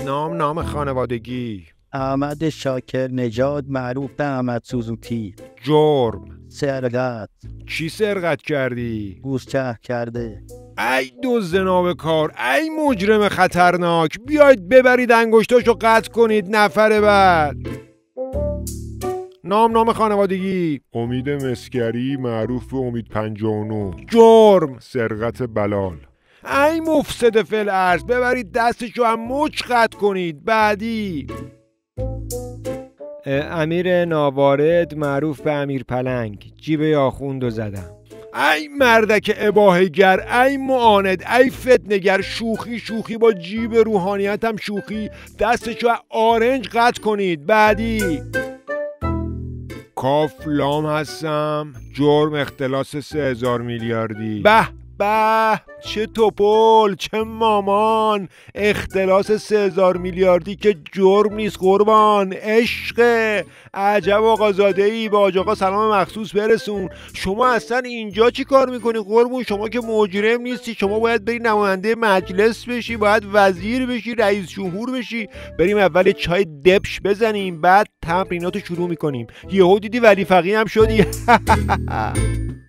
نام خانوادگی. احمد شاکر نژاد معروف به احمد سوزوکی. جرم. سرقت. چی سرقت کردی؟ گوسچه کرده. ای دزد نابکار، ای مجرم خطرناک، بیاید ببرید انگشتاشو قطع کنید نفر بعد. نام خانوادگی. امید مسکری معروف به امید 59. جرم. سرقت بلال. ای مفسد فی الارض، ببرید دستشو هم مچ قطع کنید. بعدی. امیر ناوارد معروف به امیر پلنگ، جیب آخوندو زدم. ای مردک اباهه‌گر، ای معاند، ای فتنه‌گر، شوخی با جیب روحانیت هم شوخی، دستشو آرنج قطع کنید. بعدی. کاف لام هستم. جرم اختلاس 3000 میلیاردی. به چه توپل، چه مامان. اختلاس 3000 میلیاردی که جرم نیست قربان، عشق. عجب آقازاده ای، به حاج آقا سلام مخصوص برسون. شما اصلا اینجا چی کار میکنی قربون؟ شما که مجرم نیستی، شما باید بری نماینده مجلس بشی، باید وزیر بشی، رئیس جمهور بشی. بریم اول چای دبش بزنیم، بعد تمریناتو شروع میکنیم. یهو دیدی ولی فقیه هم شدی.